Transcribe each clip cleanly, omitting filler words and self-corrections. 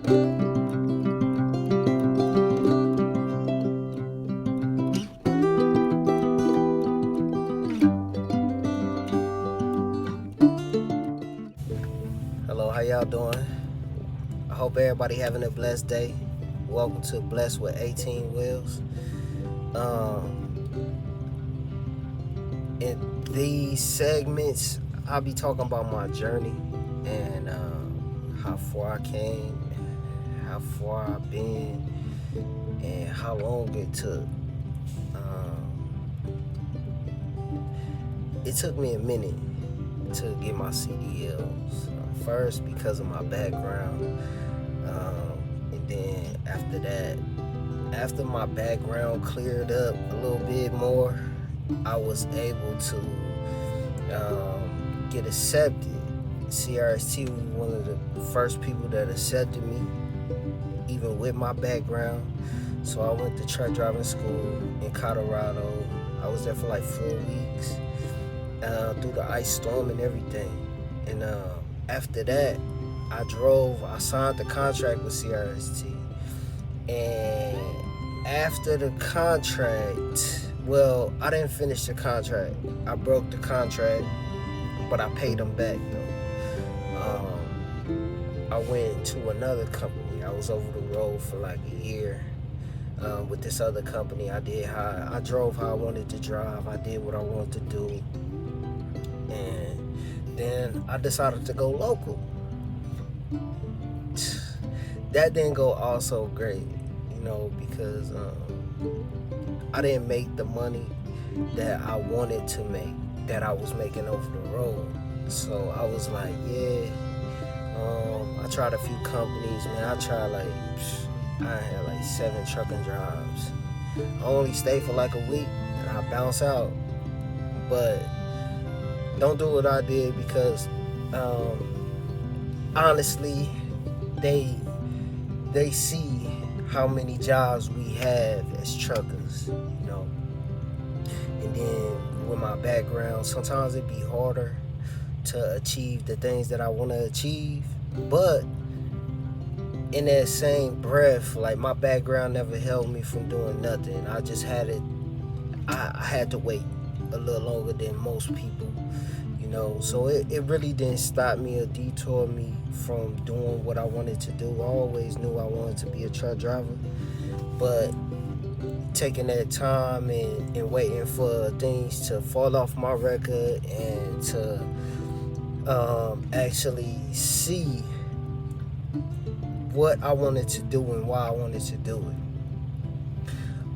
Hello, how y'all doing? I hope everybody having a blessed day. Welcome to Blessed with 18 Wheels. In these segments, I'll be talking about my journey and how far I came, how far I've been, and how long it took. It took me a minute to get my CDLs. First, because of my background, and then after that, after my background cleared up a little bit more, I was able to get accepted. CRST was one of the first people that accepted me, even with my background. So I went to truck driving school in Colorado. I was there for like 4 weeks, through the ice storm and everything. And after that, I signed the contract with CRST. And after the contract, well, I didn't finish the contract. I broke the contract, but I paid them back though. I went to another company. I was over the road for like a year. With this other company, I drove how I wanted to drive. I did what I wanted to do. And then I decided to go local. That didn't go all so great, because I didn't make the money that I wanted to make, that I was making over the road. So I was like, I tried a few companies, man. I had like 7 trucking jobs. I only stayed for like a week and I bounce out. But don't do what I did, because honestly, they see how many jobs we have as truckers, And then with my background, sometimes it'd be harder to achieve the things that I want to achieve. But in that same breath, like, my background never held me from doing nothing. I just had it. I had to wait a little longer than most people, So it really didn't stop me or detour me from doing what I wanted to do. I always knew I wanted to be a truck driver, but taking that time and waiting for things to fall off my record and to actually see what I wanted to do and why I wanted to do it.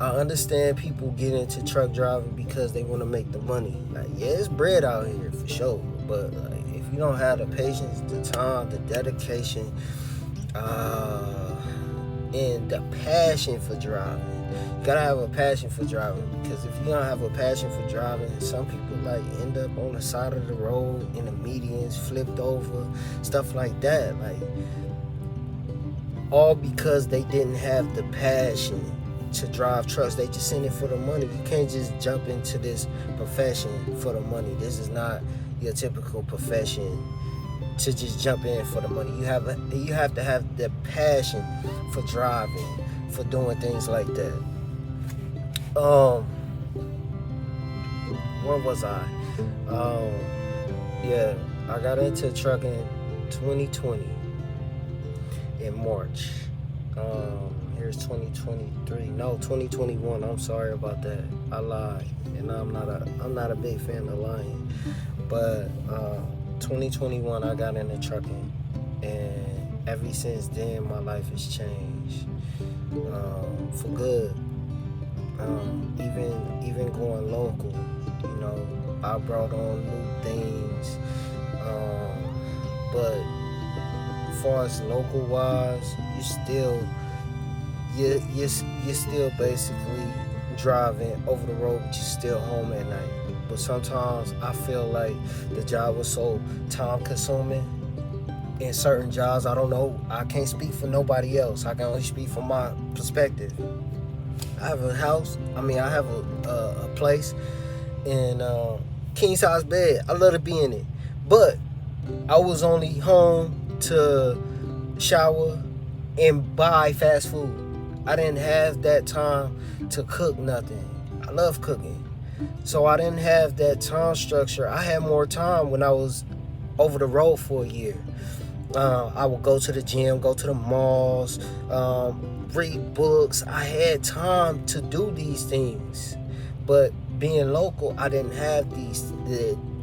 I understand people get into truck driving because they want to make the money. Like, yeah, it's bread out here for sure, but like, if you don't have the patience, the time, the dedication, and the passion for driving, you gotta have a passion for driving. Because if you don't have a passion for driving, some people like end up on the side of the road in the medians, flipped over, stuff like that. Like, all because they didn't have the passion to drive trucks. They just in it for the money. You can't just jump into this profession for the money. This is not your typical profession to just jump in for the money. You have to have the passion for driving, for doing things like that. Where was I? I got into trucking 2020 in March. Here's 2023. No, 2021. I'm sorry about that. I lied, and I'm not a big fan of lying. But 2021, I got into trucking, and ever since then, my life has changed for good. Even going local, I brought on new things. But as far as local wise, you're still basically driving over the road, but you're still home at night. But sometimes I feel like the job was so time consuming. In certain jobs, I don't know, I can't speak for nobody else. I can only speak from my perspective. I have a house. I have a place in king size bed. I love to be in it, but I was only home to shower and buy fast food. I didn't have that time to cook nothing. I love cooking. So I didn't have that time structure. I had more time when I was over the road for a year. I would go to the gym, go to the malls, read books. I had time to do these things. But being local, I didn't have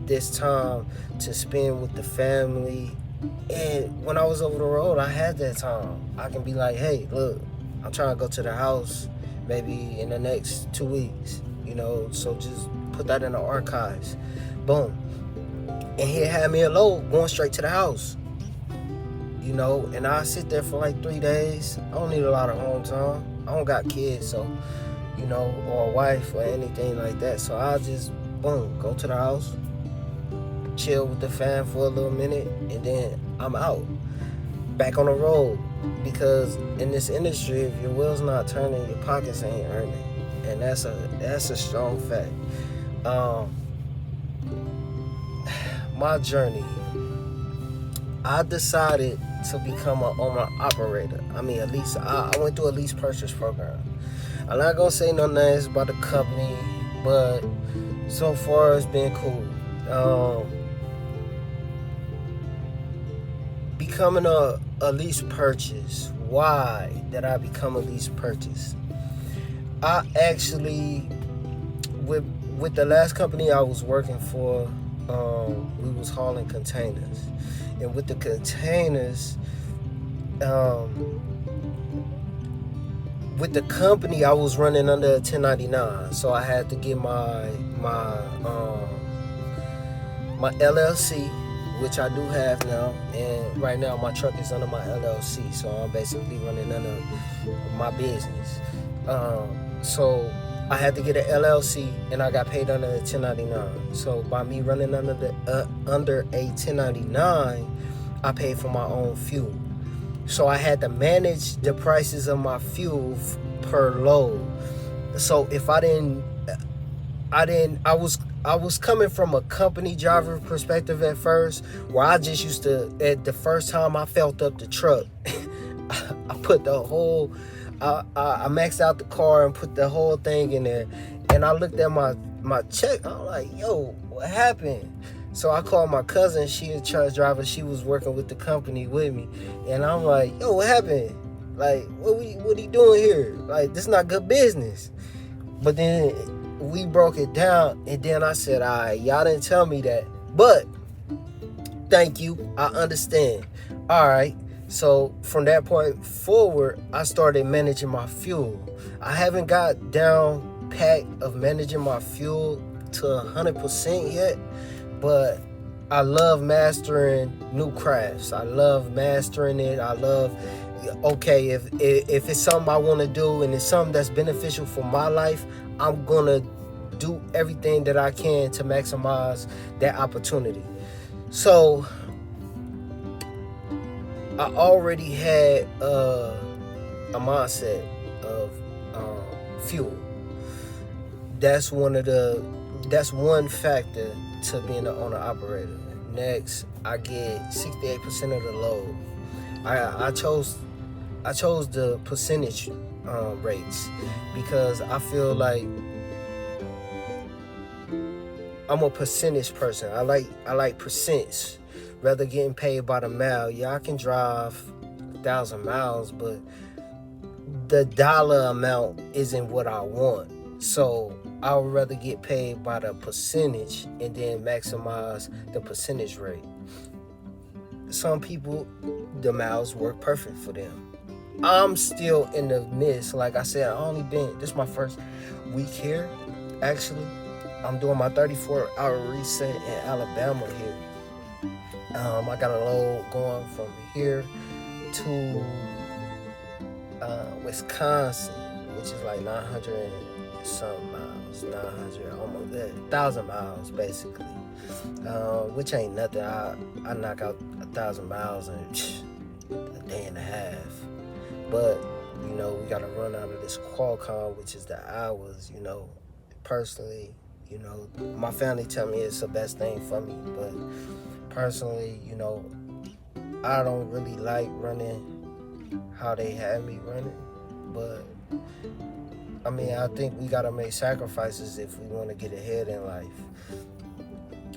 this time to spend with the family. And when I was over the road, I had that time. I can be like, hey, look, I'm trying to go to the house maybe in the next 2 weeks, so just put that in the archives. Boom. And he had me a load going straight to the house, and I sit there for like 3 days. I don't need a lot of home time. I don't got kids, so, or a wife or anything like that. So I just, boom, go to the house, chill with the fam for a little minute, and then I'm out, back on the road. Because in this industry, if your wheels not turning, your pockets ain't earning, and that's a strong fact. My journey, I decided to become an owner operator. I went through a lease purchase program. I'm not gonna say no names about the company, but so far it's been cool. Becoming a lease purchase. Why did I become a lease purchase? I actually, with the last company I was working for, we was hauling containers, and with the containers, with the company I was running under a 1099, so I had to get my LLC, which I do have now, and right now my truck is under my LLC, so I'm basically running under my business. So I had to get an LLC, and I got paid under a 1099. So by me running under a 1099, I paid for my own fuel. So I had to manage the prices of my fuel per load. So if I was coming from a company driver perspective at first, where I just used to, at the first time I felt up the truck, I put the whole, I maxed out the car and put the whole thing in there. And I looked at my check, I'm like, yo, what happened? So I called my cousin, she a truck driver, she was working with the company with me. And I'm like, yo, what happened? Like, what he doing here? Like, this is not good business. But then we broke it down, and then I said, all right, y'all didn't tell me that, but thank you, I understand. All right, so from that point forward, I started managing my fuel. I haven't got down pat of managing my fuel to 100% yet, but I love mastering new crafts. I love mastering it. I love, okay, if it's something I want to do and it's something that's beneficial for my life, I'm gonna do everything that I can to maximize that opportunity. So I already had a mindset of fuel. That's one factor to being an owner operator. Next, I get 68% of the load. I chose the percentage rates because I feel like I'm a percentage person. I like percents rather getting paid by the mile. Yeah, I can drive 1,000 miles, but the dollar amount isn't what I want. So I would rather get paid by the percentage and then maximize the percentage rate. Some people, the miles work perfect for them. I'm still in the midst. Like I said, this is my first week here. Actually, I'm doing my 34-hour reset in Alabama here. I got a load going from here to Wisconsin, which is like 900 and some miles, 900, almost 1,000 miles basically, which ain't nothing. I knock out 1,000 miles in a day and a half. But we gotta run out of this Qualcomm, which is the hours. Personally, my family tell me it's the best thing for me, but personally, I don't really like running how they had me running. But I mean, I think we gotta make sacrifices if we want to get ahead in life.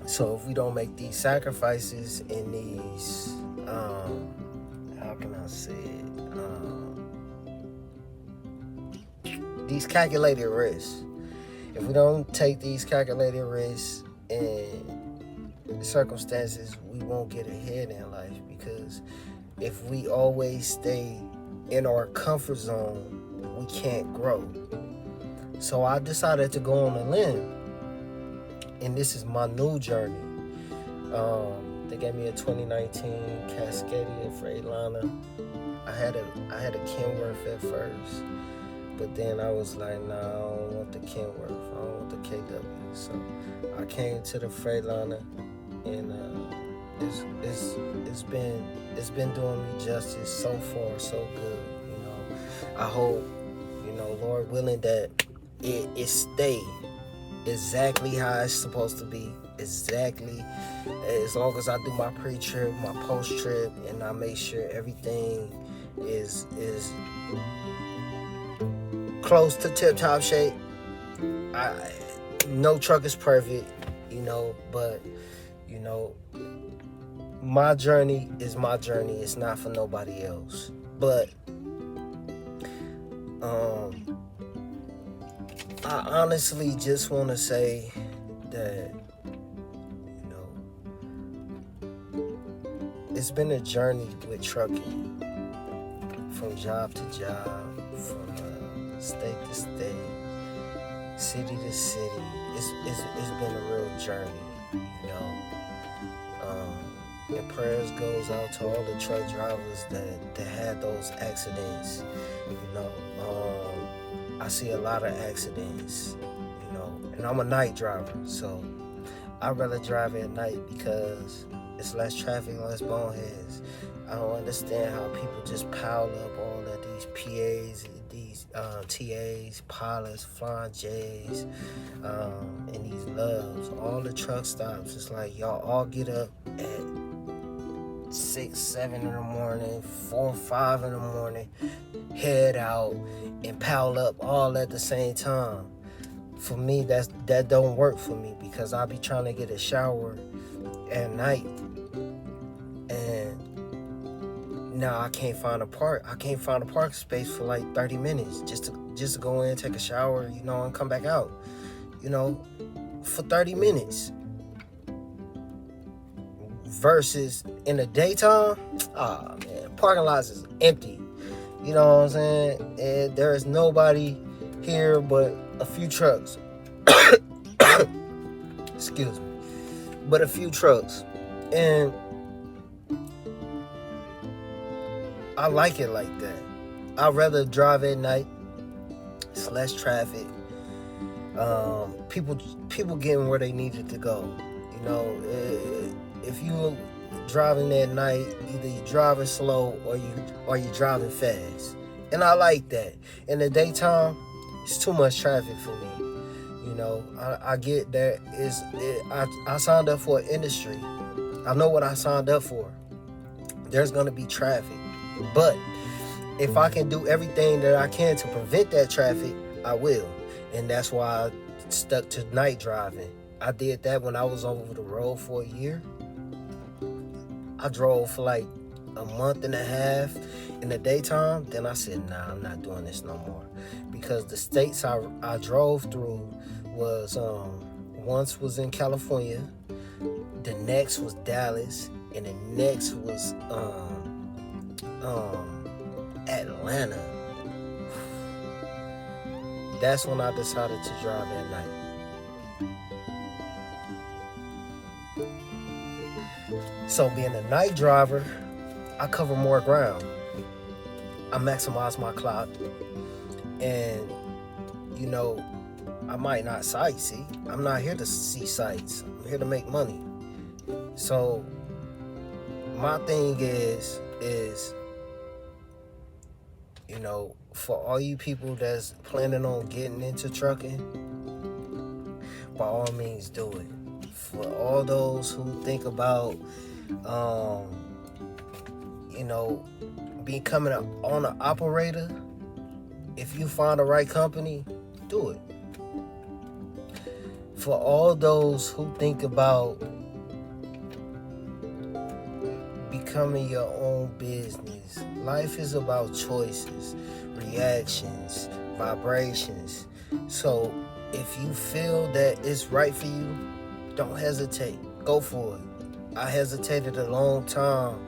So if we don't make these sacrifices in these, how can I say it? These calculated risks. If we don't take these calculated risks and circumstances, we won't get ahead in life. Because if we always stay in our comfort zone, we can't grow. So I decided to go on a limb, and this is my new journey. They gave me a 2019 Cascadia Freightliner. I had a Kenworth at first, but then I was like, nah, I don't want the Kenworth. I don't want the KW. So I came to the Freightliner, and it's been doing me justice so far, so good. You know, I hope, Lord willing, that it stay exactly how it's supposed to be. Exactly, as long as I do my pre-trip, my post-trip, and I make sure everything is close to tip-top shape. No truck is perfect, but my journey is my journey. It's not for nobody else. But I honestly just want to say that it's been a journey with trucking, from job to job, from state to state, city to city. It's been a real journey, and prayers goes out to all the truck drivers that had those accidents. I see a lot of accidents, and I'm a night driver, so I'd rather drive at night because it's less traffic, less boneheads. I don't understand how people just pile up all of these PAs, these TAs, pilots, flying J's, and these loves. All the truck stops, it's like y'all all get up at 6, 7 in the morning, 4, 5 in the morning, head out and pile up all at the same time. For me, that don't work for me, because I be trying to get a shower at night, and now I can't find a parking space for like 30 minutes just to go in, take a shower, and come back out, for 30 minutes. Versus in the daytime, man, parking lots is empty. You know what I'm saying? And there is nobody here but a few trucks. Excuse me. But a few trucks. And I like it like that. I'd rather drive at night. It's less traffic. People getting where they needed to go. If you driving at night, either you're driving slow or you driving fast. And I like that. In the daytime, it's too much traffic for me. I get that. I signed up for an industry. I know what I signed up for. There's going to be traffic. But if I can do everything that I can to prevent that traffic, I will. And that's why I stuck to night driving. I did that when I was over the road for a year. I drove for like a month and a half in the daytime. Then I said, nah, I'm not doing this no more. Because the states I drove through was, once was in California, the next was Dallas, and the next was Atlanta. That's when I decided to drive at night. So being a night driver, I cover more ground. I maximize my clock. And, I might not sightsee. I'm not here to see sights. I'm here to make money. So my thing is, for all you people that's planning on getting into trucking, by all means do it. For all those who think about, you know, becoming an owner operator, if you find the right company, do it. For all those who think about becoming your own business, life is about choices, reactions, vibrations. So if you feel that it's right for you, don't hesitate. Go for it. I hesitated a long time,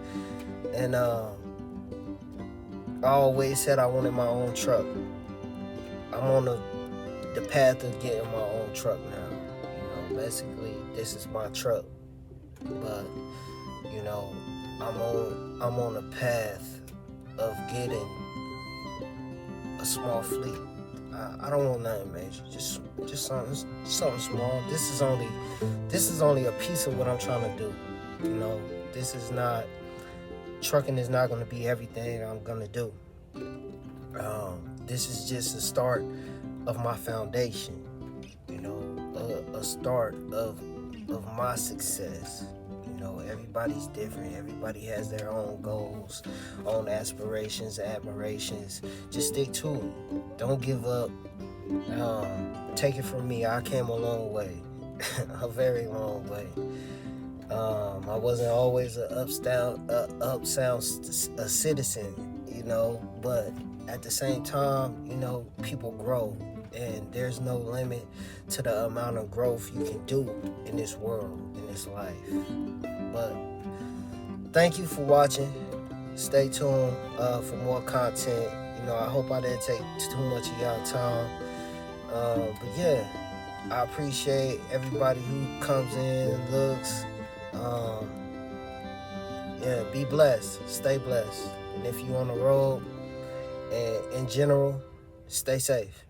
and I always said I wanted my own truck. I'm on the path of getting my own truck now. Basically, this is my truck, but you know, I'm on a path of getting a small fleet. I don't want nothing major, just something small. This is only a piece of what I'm trying to do. This is not trucking is not going to be everything I'm going to do. This is just the start of my foundation. A start of my success. Everybody's different. Everybody has their own goals, own aspirations, admirations. Just stick to it. Don't give up. Take it from me. I came a long way, a very long way. I wasn't always a citizen, but at the same time, people grow, and there's no limit to the amount of growth you can do in this world, in this life. But thank you for watching. Stay tuned for more content. I hope I didn't take too much of y'all time. But yeah, I appreciate everybody who comes in, looks. Yeah, be blessed. Stay blessed. And if you're on the road, and in general, stay safe.